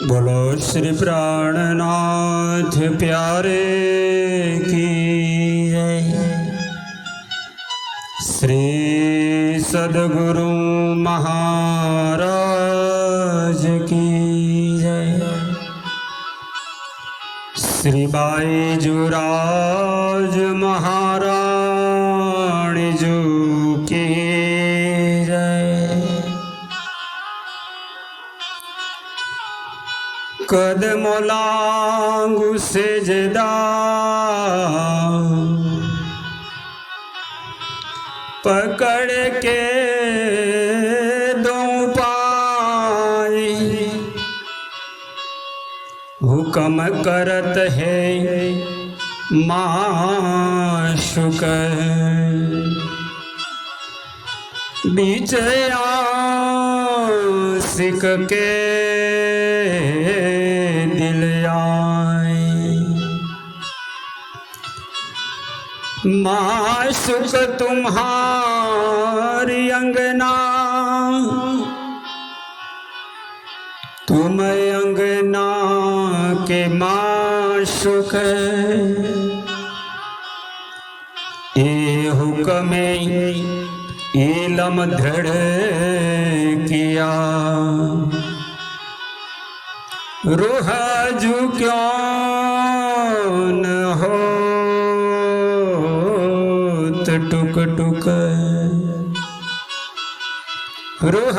बोलो श्री प्राणनाथ प्यारे की जय। श्री सद्गुरु महाराज की जय। श्री बाईजूराज महाराणी जू की जय। कदमों लांगू सेजदा पकड़ के दो पाए हुक्म करत है माशुक बीच आशिक के दिल आए। माशुक तुम्हारी अंगना तुम अंगना के माशुक ए हुक्म इलम दृढ़ किया रूह जू क्यों न हो टुक टुक रूह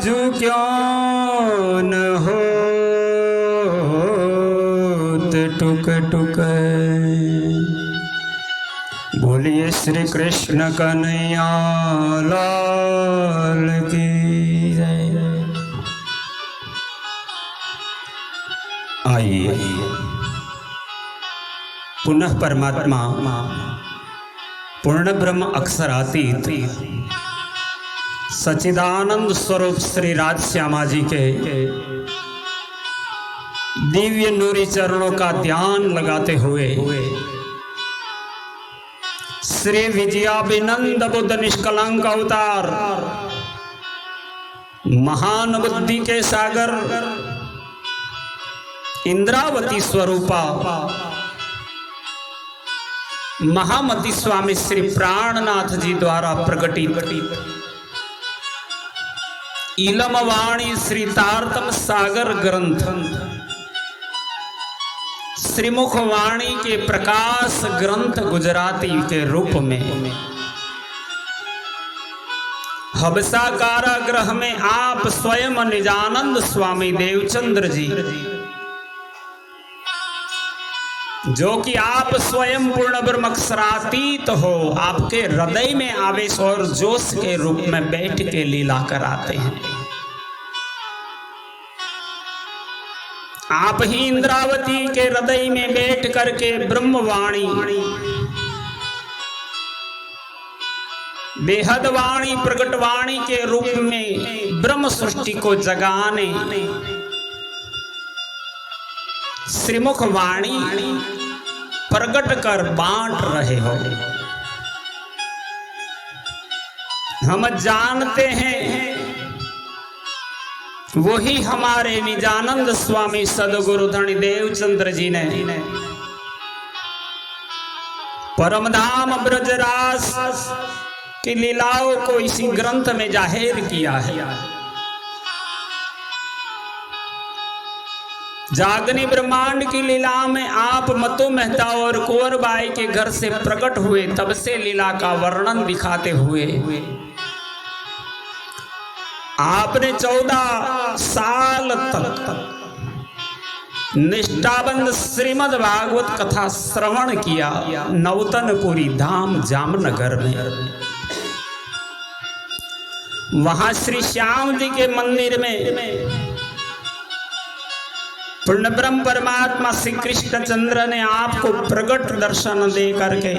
जू क्यों न हो टुक टुक। बोलिए श्री कृष्ण कन्हैया लाल की जय। आइए पुनः परमात्मा पूर्ण ब्रह्म अक्षरातीत सच्चिदानंद स्वरूप श्री राजश्यामा जी के दिव्य नूरी चरणों का ध्यान लगाते हुए श्री विजयाभिनंद बुद्ध निष्कलंक अवतार महान बुद्धि के सागर इंद्रावती स्वरूपा महामती स्वामी श्री प्राणनाथ जी द्वारा प्रकटित इलम वाणी श्री तारतम सागर ग्रंथ श्रीमुख वाणी के प्रकाश ग्रंथ गुजराती के रूप में हबसा कारागृह में आप स्वयं निजानंद स्वामी देवचंद्र जी जो कि आप स्वयं पूर्ण ब्रह्म अक्षरातीत हो आपके हृदय में आवेश और जोश के रूप में बैठ के लीला कराते हैं। आप ही इंद्रावती के हृदय में बैठ करके ब्रह्मवाणी बेहद वाणी प्रकट वाणी के रूप में ब्रह्म सृष्टि को जगाने श्रीमुख वाणी प्रकट कर बांट रहे हो। हम जानते हैं वही हमारे निजानंद स्वामी सदगुरु धनी देवचंद्र जी ने परमधाम ब्रजरास की लीलाओं को इसी ग्रंथ में जाहिर किया है। जागनी ब्रह्मांड की लीला में आप मतु मेहता और कुंवर बाई के घर से प्रकट हुए तब से लीला का वर्णन दिखाते हुए आपने 14 साल तक निष्ठाबंद श्रीमद् भागवत कथा श्रवण किया नवतनपुरी धाम जामनगर में। वहां श्री श्याम जी के मंदिर में पूर्ण ब्रह्म परमात्मा श्री कृष्णचंद्र ने आपको प्रकट दर्शन दे करके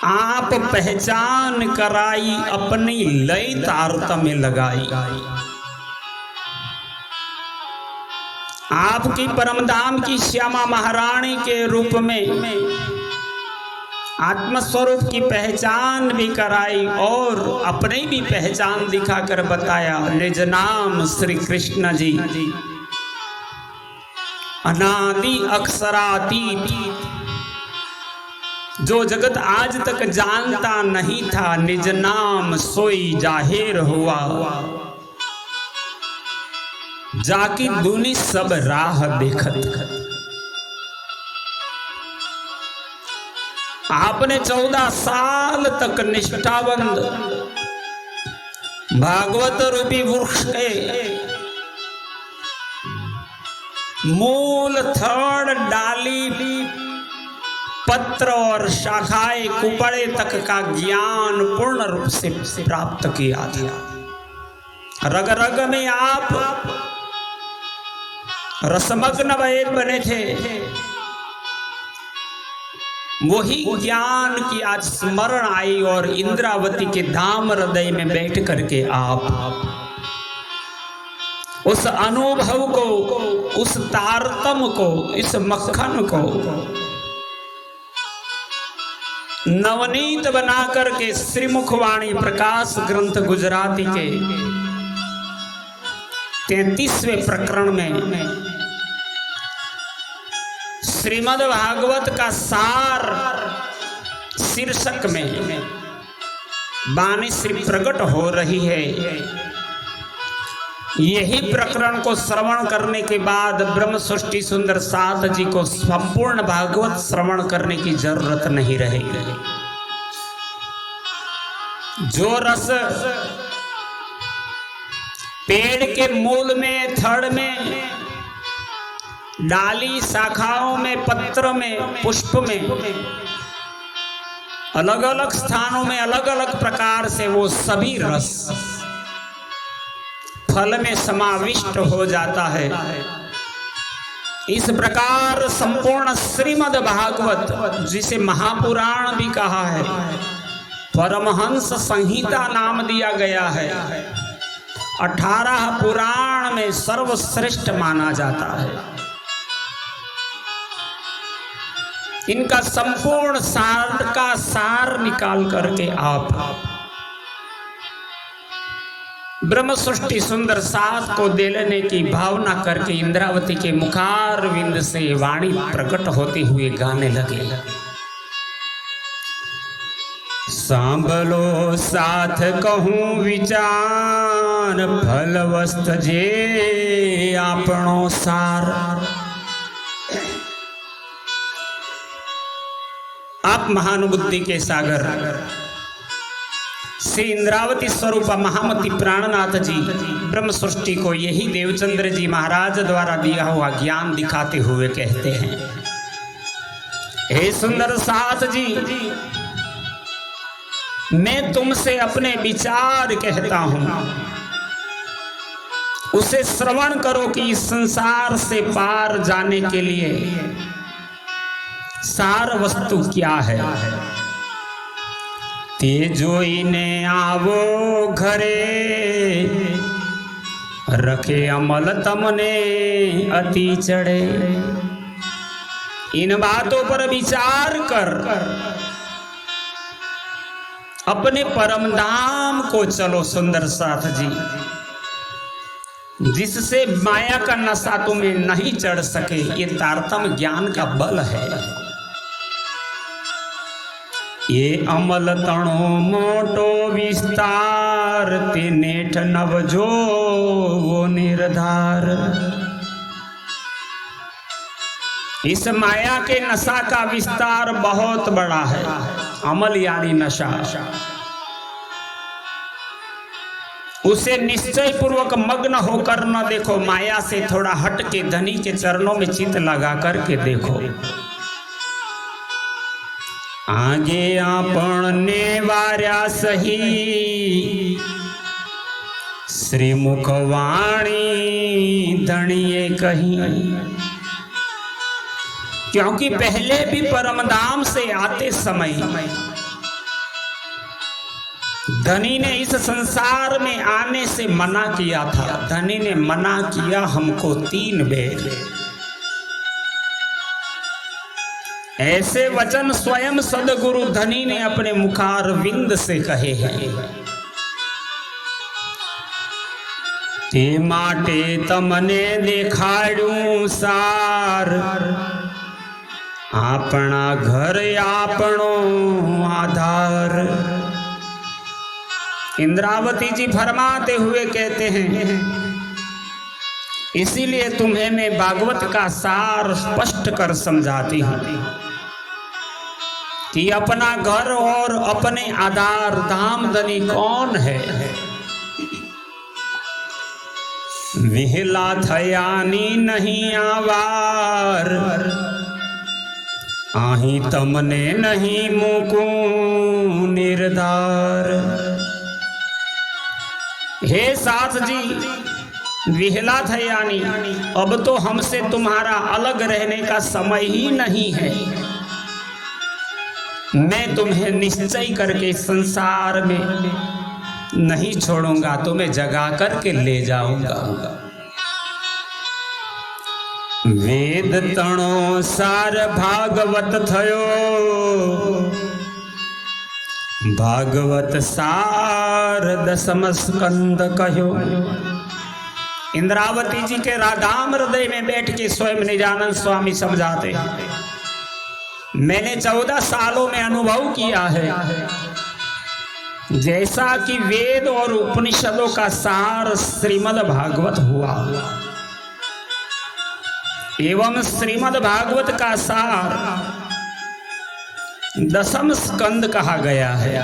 आप पहचान कराई अपनी लय तारतम्य लगाई। आपकी परमधाम की श्यामा महारानी के रूप में आत्मस्वरूप की पहचान भी कराई और अपनी भी पहचान दिखाकर बताया। निज नाम श्री कृष्ण जी, अनादि अक्षरातीत, जो जगत आज तक जानता नहीं था, निज नाम सोई जाहिर हुआ। जाकी दुनी सब राह देखत। आपने 14 साल तक निष्ठाबंद भागवत रूपी वृक्ष के मूल, थड़, डाली, पत्र और शाखाएं, कुपड़े तक का ज्ञान पूर्ण रूप से प्राप्त किया था। रग रग में आप रसमग्न बने थे। वही ज्ञान की आज स्मरण आई और इंद्रावती के धाम हृदय में बैठ करके आप उस अनुभव को, उस तारतम को, इस मक्खन को नवनीत बना करके श्रीमुखवाणी प्रकाश ग्रंथ गुजराती के 33वें प्रकरण में श्रीमद् भागवत का सार शीर्षक में वाणी श्री प्रकट हो रही है। यही प्रकरण को श्रवण करने के बाद ब्रह्म सृष्टि सुंदर साथ जी को संपूर्ण भागवत श्रवण करने की जरूरत नहीं रहेगी। जो रस पेड़ के मूल में, थड़ में, डाली, शाखाओं में, पत्र में, पुष्प में, अलग अलग स्थानों में अलग अलग प्रकार से वो सभी रस फल में समाविष्ट हो जाता है। इस प्रकार संपूर्ण श्रीमद् भागवत, जिसे महापुराण भी कहा है, परमहंस संहिता नाम दिया गया है, 18 पुराण में सर्वश्रेष्ठ माना जाता है। इनका संपूर्ण सार का सार निकाल करके आप ब्रह्म सृष्टि सुंदर साथ को देने की भावना करके इंद्रावती के मुखार विंद से वाणी प्रकट होते हुए गाने लगे। सांभलो साथ कहूं विचार, फलवस्त जे आपनो सार। आप महानुबुद्धि के सागर श्री इंद्रावती स्वरूप महामती प्राणनाथ जी ब्रह्म सृष्टि को यही देवचंद्र जी महाराज द्वारा दिया हुआ ज्ञान दिखाते हुए कहते हैं, हे सुंदर साथ जी, मैं तुमसे अपने विचार कहता हूं, उसे श्रवण करो कि इस संसार से पार जाने के लिए सार वस्तु क्या है। तेजोई ने आवो घरे, रखे अमल तमने अति चढ़े। इन बातों पर विचार कर अपने परम धाम को चलो सुंदर साथ जी, जिससे माया का नशा तुम्हें नहीं चढ़ सके। ये तारतम ज्ञान का बल है। ये अमल तणो मोटो विस्तार, ते नेठ नवजो वो निर्धार। इस माया के नशा का विस्तार बहुत बड़ा है। अमल यानी नशा, उसे निश्चय पूर्वक मग्न होकर न देखो। माया से थोड़ा हट के धनी के चरणों में चित्त लगा करके देखो। आगे आपण ने वार्या सही, श्रीमुख वाणी धणिए कही। क्योंकि पहले भी परमधाम से आते समय धनी ने इस संसार में आने से मना किया था। धनी ने मना किया हमको 3 बेर। ऐसे वचन स्वयं सदगुरु धनी ने अपने मुखार विंद से कहे हैं। ते माटे तमने देखाड़ू सार, अपना घर आपनो आधार। इंद्रावती जी फरमाते हुए कहते हैं, इसीलिए तुम्हें मैं भागवत का सार स्पष्ट कर समझाती हूं कि अपना घर और अपने आधार धामधनी कौन है। विहला थयानी नहीं आवार, आही तमने नहीं मुकू निर्धार। हे साथ जी, विहला थयानी, अब तो हमसे तुम्हारा अलग रहने का समय ही नहीं है। मैं तुम्हें निश्चय करके संसार में नहीं छोड़ूंगा, तुम्हें जगा करके ले जाऊंगा। वेद तणो सार भागवत थयो, भागवत सार दसम स्कंद कहो। इंद्रावती जी के राधाम हृदय में बैठ के स्वयं निजानंद स्वामी समझाते, मैंने 14 सालों में अनुभव किया है, जैसा कि वेद और उपनिषदों का सार श्रीमद् भागवत हुआ, एवं श्रीमद् भागवत का सार दसम स्कंद कहा गया है।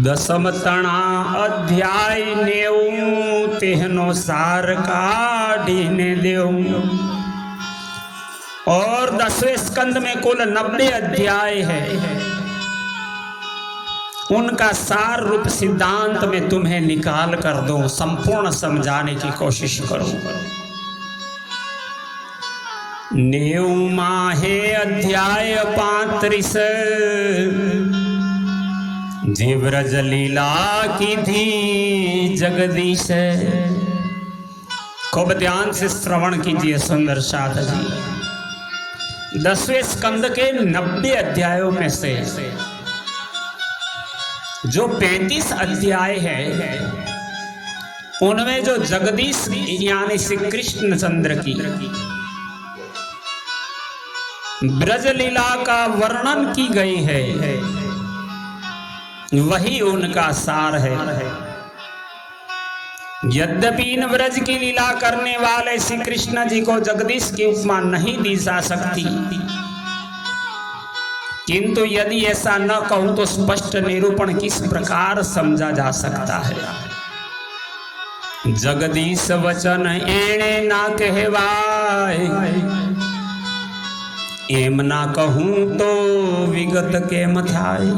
दसम तना अध्याय नेऊ, तेहनो सार काढ़ीने देऊ। और 10वें स्कंद में कुल 90 अध्याय है। उनका सार रूप सिद्धांत में तुम्हें निकाल कर दो, संपूर्ण समझाने की कोशिश करो। नेऊ माहे अध्याय 35, जे ब्रज लीला की थी जगदीश। खूब ध्यान से श्रवण कीजिए सुंदर साथ जी। 10वें स्कंद के 90 अध्यायों में से जो 35 अध्याय है, उनमें जो जगदीश यानी श्री कृष्ण चंद्र की ब्रज लीला का वर्णन की गई है, वही उनका सार है। यद्यपि इन ब्रज की लीला करने वाले श्री कृष्ण जी को जगदीश की उपमा नहीं दी जा सकती, किंतु यदि ऐसा न कहूं तो स्पष्ट निरूपण किस प्रकार समझा जा सकता है। जगदीश वचन एणे ना कहवाय, एम ना कहूं तो विगत के मथाई।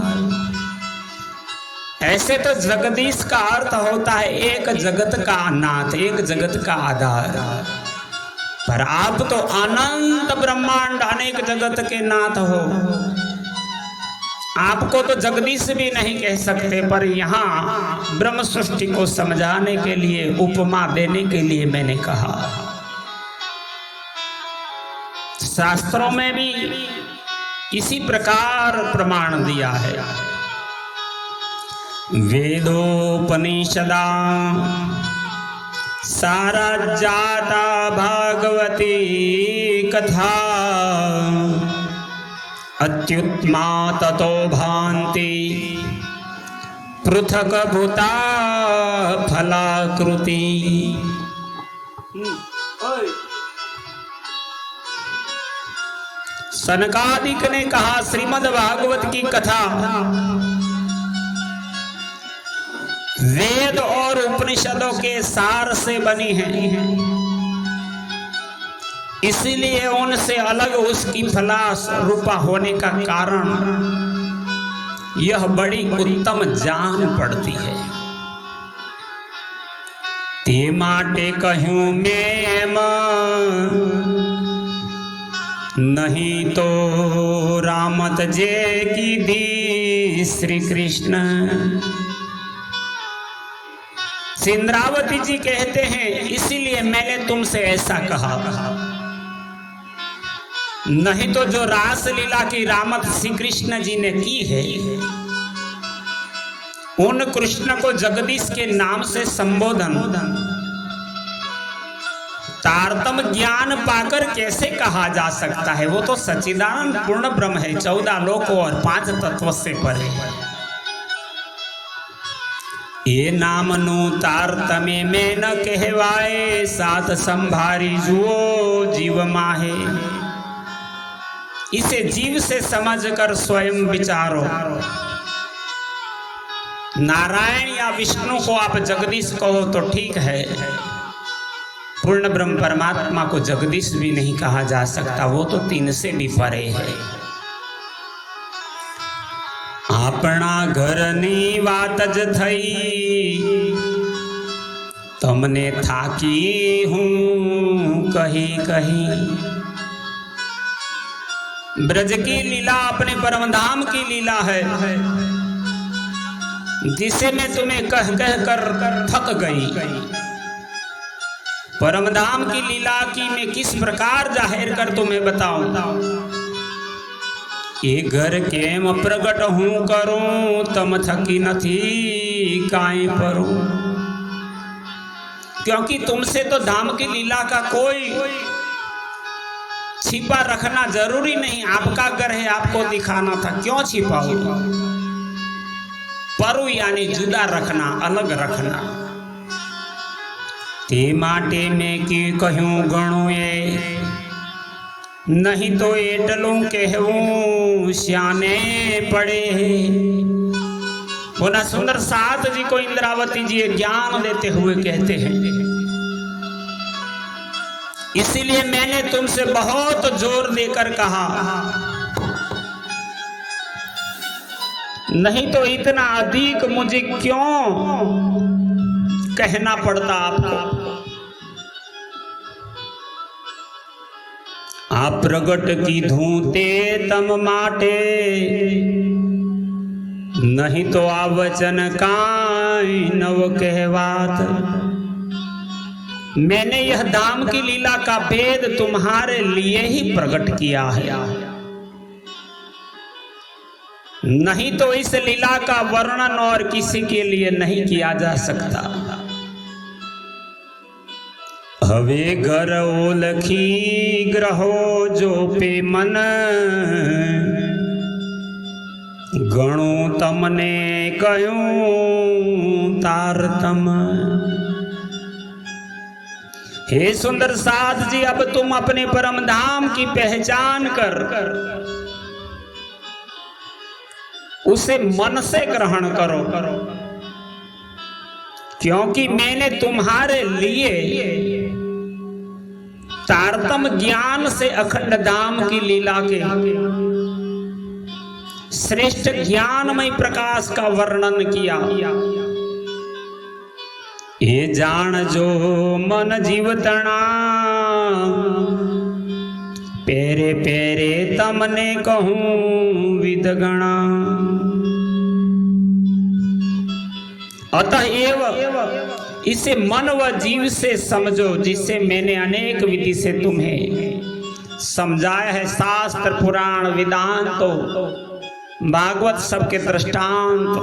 ऐसे तो जगदीश का अर्थ होता है एक जगत का नाथ, एक जगत का आधार। पर आप तो अनंत ब्रह्मांड अनेक जगत के नाथ हो, आपको तो जगदीश भी नहीं कह सकते। पर यहाँ ब्रह्म सृष्टि को समझाने के लिए, उपमा देने के लिए मैंने कहा। शास्त्रों में भी इसी प्रकार प्रमाण दिया है। वेदोपनिषदा सारा जाता भागवती कथा, अत्युत्मा ततो भान्ति पृथक भूता फलाकृति। सनकादिक ने कहा श्रीमद् भागवत की कथा वेद और उपनिषदों के सार से बनी है, इसीलिए उनसे अलग उसकी फला रूपा होने का कारण यह बड़ी उत्तम जान पड़ती है। ते माटे कहूं मैं नहीं तो रामत जे की दी श्री कृष्ण। इंद्रावती जी कहते हैं इसीलिए मैंने तुमसे ऐसा कहा। नहीं तो जो रास लीला की रामत श्री कृष्ण जी ने की है, उन कृष्ण को जगदीश के नाम से संबोधन तारतम ज्ञान पाकर कैसे कहा जा सकता है? वो तो सच्चिदानंद पूर्ण ब्रह्म है, 14 लोकों और 5 तत्व से परे। ये नाम नु तारतमे में न कहवाए, साथ संभारी जुओ जीव माहे। इसे जीव से समझकर स्वयं विचारो। नारायण या विष्णु को आप जगदीश कहो तो ठीक है, पूर्ण ब्रह्म परमात्मा को जगदीश भी नहीं कहा जा सकता, वो तो 3 से भी परे है। अपना घरनी वात ज थई, तमने थाकी हूँ कहीं कहीं। ब्रज की लीला अपने परमधाम की लीला है, जिसे मैं तुम्हें कह कह कर थक गई। परमधाम की लीला की मैं किस प्रकार जाहिर कर तुम्हें बताऊं? ये घर केम प्रगट हूं करूं, तम थकी नथी काई परूं। क्योंकि तुमसे तो धाम की लीला का कोई छिपा रखना जरूरी नहीं। आपका घर है, आपको दिखाना था, क्यों छिपाओ? परु यानी जुदा रखना, अलग रखना। ते माटे में की कहूं गणु ये, नहीं तो एटलूं कहूं श्याने पड़े। पुनः सुंदर साथ जी को इंद्रावती जी ज्ञान देते हुए कहते हैं, इसीलिए मैंने तुमसे बहुत जोर देकर कहा, नहीं तो इतना अधिक मुझे क्यों कहना पड़ता आपको। आप प्रगट की धूते तम माटे, नहीं तो आ वचन काई नव कहवात। मैंने यह धाम की लीला का भेद तुम्हारे लिए ही प्रकट किया है, नहीं तो इस लीला का वर्णन और किसी के लिए नहीं किया जा सकता। हवे घर ओलखी ग्रहो जो पे मन, गणु तमने कयूं तारतम। हे सुंदर साथ जी, अब तुम अपने परम धाम की पहचान कर उसे मन से ग्रहण करो, क्योंकि मैंने तुम्हारे लिए तारतम ज्ञान से अखंड धाम की लीला के श्रेष्ठ ज्ञानमय प्रकाश का वर्णन किया। ये जान जो मन जीवतना, पेरे पेरे तमने कहूं विदगणा। अतएव इसे मन व जीव से समझो, जिसे मैंने अनेक विधि से तुम्हें समझाया है। शास्त्र पुराण वेदांत भागवत सबके दृष्टांत,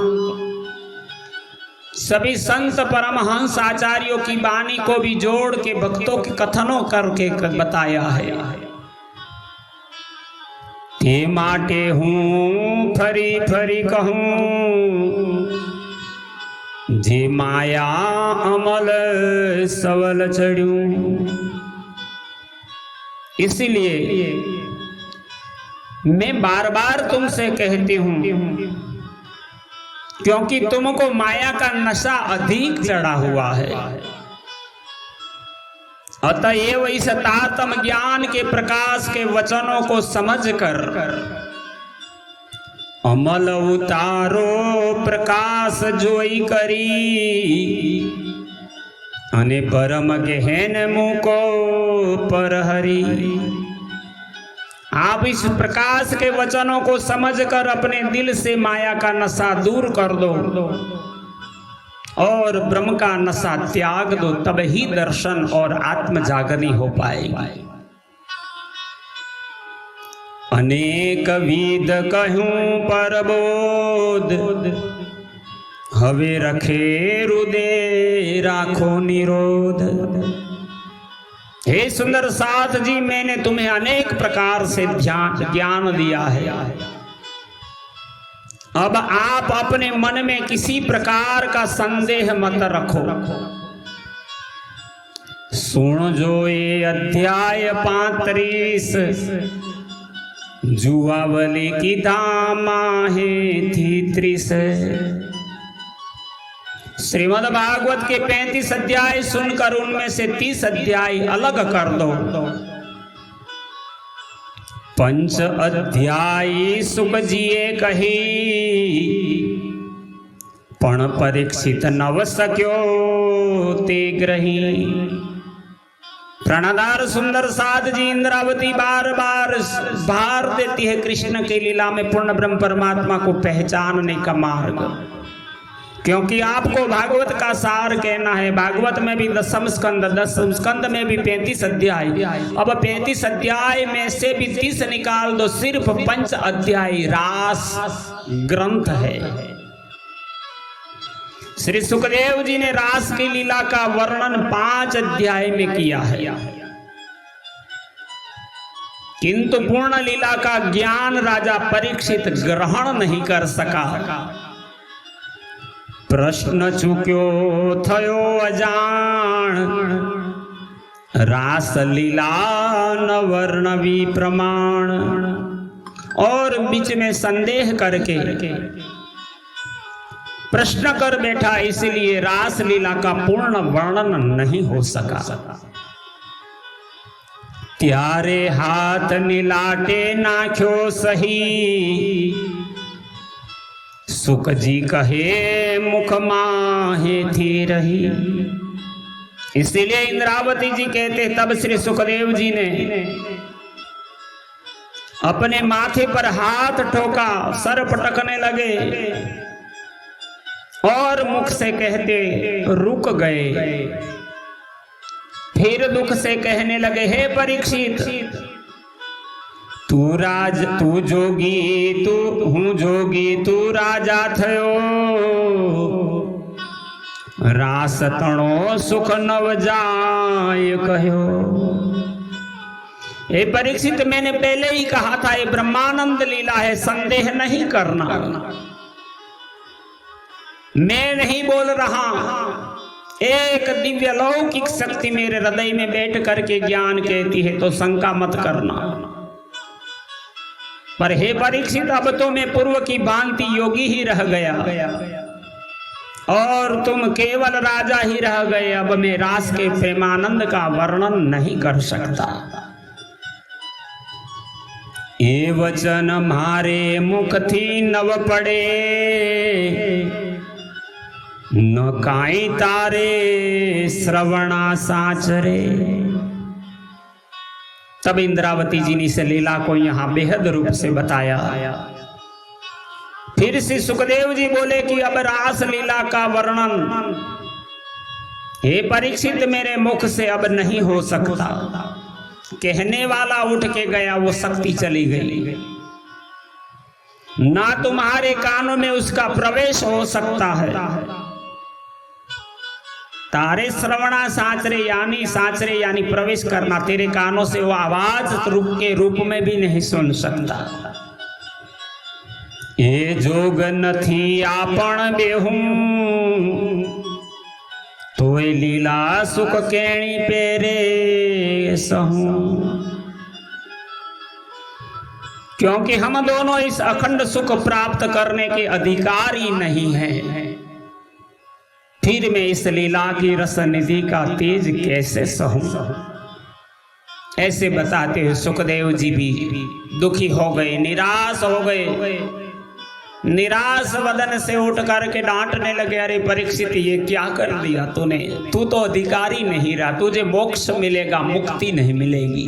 सभी संत परमहंस आचार्यों की वाणी को भी जोड़ के भक्तों के कथनों करके बताया है। ते माटे हूँ फरी फरी कहूँ, जे माया अमल सवल चढ़ूं। इसलिए मैं बार बार तुमसे कहती हूँ, क्योंकि तुमको माया का नशा अधिक चढ़ा हुआ है। अतएव इस तारतम ज्ञान के प्रकाश के वचनों को समझकर अमल उतारो प्रकाश जोई करी, अने परम गहन मुको परहरी। आप इस प्रकाश के वचनों को समझकर अपने दिल से माया का नशा दूर कर दो और ब्रह्म का नशा त्याग दो, तब ही दर्शन और आत्म जागरणी हो पाएगी। अनेक विध कहूं पर बोध, हवे रखे हृदय राखो निरोध। हे सुंदर साथ जी, मैंने तुम्हें अनेक प्रकार से ज्ञान दिया है। अब आप अपने मन में किसी प्रकार का संदेह मत रखो। सुन जो ये अध्याय 35, जुआवली की धामा है थी 30। श्रीमद् भागवत के 35 अध्याय सुनकर उनमें से 30 अध्याय अलग कर दो। 5 अध्याय सुख जिए कही, पण परीक्षित नव सक्यो ते ग्रही। प्राणाधार सुंदर साध जी, इंद्रावती बार बार भार देती है कृष्ण की लीला में पूर्ण ब्रह्म परमात्मा को पहचानने का मार्ग, क्योंकि आपको भागवत का सार कहना है। भागवत में भी 10 स्कंद में भी 35 अध्याय। अब 35 अध्याय में से भी 30 निकाल दो, सिर्फ 5 अध्याय रास ग्रंथ है। श्री सुखदेव जी ने रास की लीला का वर्णन 5 अध्याय में किया है, किंतु पूर्ण लीला का ज्ञान राजा परीक्षित ग्रहण नहीं कर सका। प्रश्न चुक्यो थयो अजान, रास लीला न वर्णवी प्रमाण। और बीच में संदेह करके प्रश्न कर बैठा, इसलिए रास लीला का पूर्ण वर्णन नहीं हो सका। त्यारे हाथ निलाटे नाख्यो सही, सुख जी कहे मुख माहे थी रही। इसलिए इंद्रावती जी कहते, तब श्री सुखदेव जी ने अपने माथे पर हाथ ठोका, सर पटकने लगे और मुख से कहते रुक गए। फिर दुख से कहने लगे, हे परीक्षित, तू जोगी, तू हूँ जोगी, तू राजा थयो। रास तणो सुख नव जाय कहो। हे परीक्षित, मैंने पहले ही कहा था ये ब्रह्मानंद लीला है, संदेह नहीं करना। मैं नहीं बोल रहा, एक दिव्य लौकिक शक्ति मेरे हृदय में बैठ करके ज्ञान कहती है, तो शंका मत करना। पर हे परीक्षित, अब तो मैं पूर्व की भांति योगी ही रह गया और तुम केवल राजा ही रह गए। अब मैं रास के प्रेमानंद का वर्णन नहीं कर सकता। ये वचन मारे मुख थी नव पड़े, न काई तारे श्रवणा साचरे। तब इंद्रावती जी ने इस लीला को यहां बेहद रूप से बताया। फिर श्री सुखदेव जी बोले कि अब रास लीला का वर्णन हे परीक्षित मेरे मुख से अब नहीं हो सकता। कहने वाला उठ के गया, वो शक्ति चली गई, ना तुम्हारे कानों में उसका प्रवेश हो सकता है। तारे श्रवणा साचरे यानी प्रवेश करना, तेरे कानों से वो आवाज रूप के रूप में भी नहीं सुन सकता। ये जोग नथी आपण बेहूं, तोय लीला सुख केणी पेरे सहूं। क्योंकि हम दोनों इस अखंड सुख प्राप्त करने के अधिकारी नहीं हैं, फिर मैं इस लीला की रस निधि का तेज कैसे सहूं। ऐसे बताते हुए सुखदेव जी भी दुखी हो गए, निराश हो गए। निराश वदन से उठ करके डांटने लगे, अरे परीक्षित ये क्या कर दिया तूने, तू तो अधिकारी नहीं रहा, तुझे मोक्ष मिलेगा, मुक्ति नहीं मिलेगी।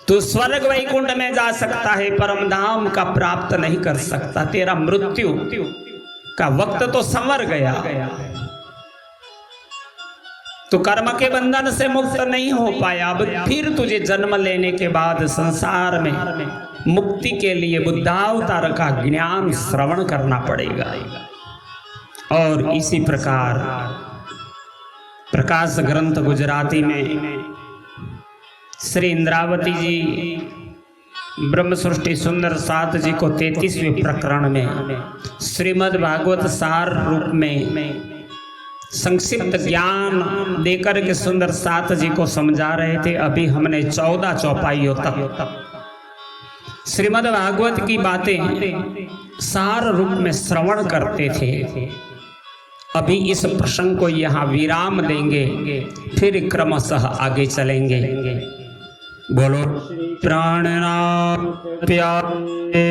तू स्वर्ग वैकुंठ में जा सकता है, परम धाम का प्राप्त नहीं कर सकता। तेरा मृत्यु का वक्त तो संवर गया, तो कर्म के बंधन से मुक्त नहीं हो पाया। अब फिर तुझे जन्म लेने के बाद संसार में मुक्ति के लिए बुद्धावतार का ज्ञान श्रवण करना पड़ेगा। और इसी प्रकार प्रकाश ग्रंथ गुजराती में श्री इंद्रावती जी ब्रह्म सृष्टि सुंदर सात जी को 33वें प्रकरण में श्रीमद् भागवत सार रूप में संक्षिप्त ज्ञान देकर के सुंदर सात जी को समझा रहे थे। अभी हमने 14 चौपाइयों तक श्रीमद् भागवत की बातें सार रूप में श्रवण करते थे। अभी इस प्रसंग को यहाँ विराम देंगे, फिर क्रमशः आगे चलेंगे। बोलो प्राणनाथ प्यारे।